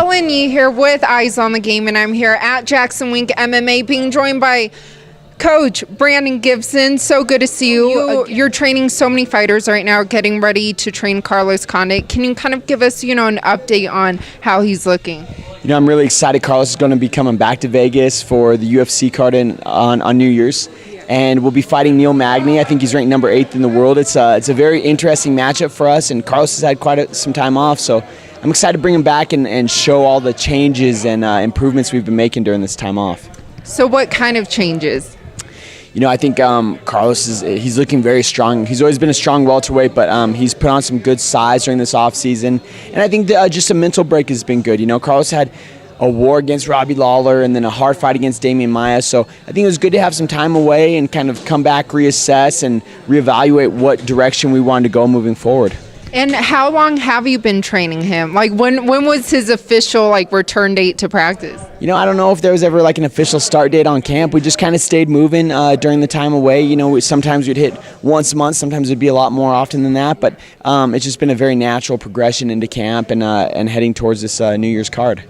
Helen Yee here with Eyes on the Game, and I'm here at JacksonWink MMA being joined by Coach Brandon Gibson. So good to see you. You're training so many fighters right now, getting ready to train Carlos Condit. Can you kind of give us, an update on how he's looking? I'm really excited. Carlos is going to be coming back to Vegas for the UFC card on New Year's. And we'll be fighting Neil Magny. I think he's ranked number 8 in the world. It's a very interesting matchup for us, and Carlos has had quite some time off, so I'm excited to bring him back and show all the changes and improvements we've been making during this time off. So what kind of changes? I think Carlos he's looking very strong. He's always been a strong welterweight, but he's put on some good size during this off season, and I think just a mental break has been good. Carlos had a war against Robbie Lawler and then a hard fight against Damian Maia, so I think it was good to have some time away and kind of come back, reassess, and reevaluate what direction we wanted to go moving forward. And how long have you been training him? When was his official return date to practice? I don't know if there was ever an official start date on camp. We just kind of stayed moving during the time away. Sometimes we'd hit once a month, sometimes it'd be a lot more often than that, but it's just been a very natural progression into camp and heading towards this New Year's card.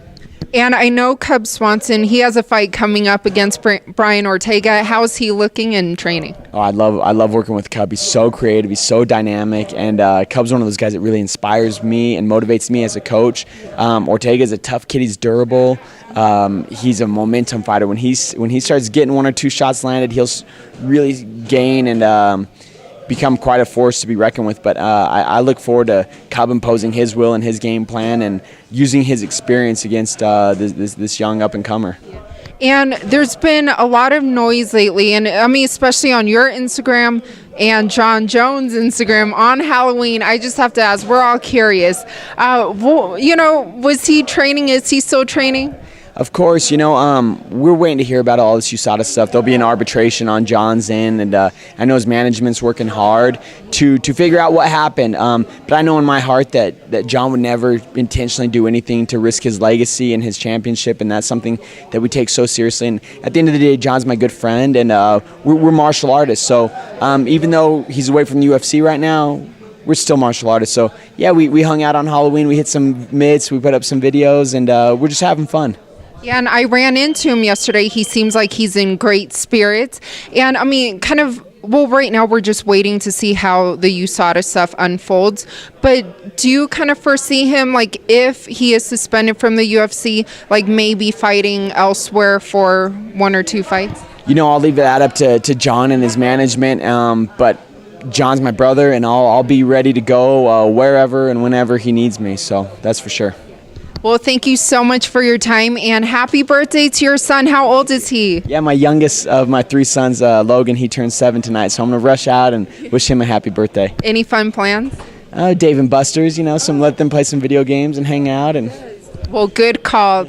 And I know Cub Swanson, he has a fight coming up against Brian Ortega. How is he looking in training? Oh, I love working with Cub. He's so creative, he's so dynamic, and Cub's one of those guys that really inspires me and motivates me as a coach. Ortega's a tough kid, he's durable. He's a momentum fighter. When he starts getting 1 or 2 shots landed, he'll really gain and become quite a force to be reckoned with, but I look forward to Cub imposing his will and his game plan and using his experience against this young up-and-comer. And there's been a lot of noise lately, and especially on your Instagram and John Jones' Instagram on Halloween. I just have to ask, we're all curious. Was he training? Is he still training? Of course, we're waiting to hear about all this USADA stuff. There'll be an arbitration on John's end, and I know his management's working hard to figure out what happened. But I know in my heart that John would never intentionally do anything to risk his legacy and his championship, and that's something that we take so seriously. And at the end of the day, John's my good friend, and we're martial artists. So even though he's away from the UFC right now, we're still martial artists. So yeah, we hung out on Halloween. We hit some mitts, we put up some videos, and we're just having fun. Yeah, and I ran into him yesterday. He seems like he's in great spirits. And right now we're just waiting to see how the USADA stuff unfolds. But do you kind of foresee him, if he is suspended from the UFC, maybe fighting elsewhere for 1 or 2 fights? I'll leave that up to John and his management. But John's my brother, and I'll be ready to go wherever and whenever he needs me. So that's for sure. Well, thank you so much for your time, and happy birthday to your son. How old is he? Yeah, my youngest of my 3 sons, Logan, he turns 7 tonight, so I'm going to rush out and wish him a happy birthday. Any fun plans? Dave and Buster's, let them play some video games and hang out. Well, good call.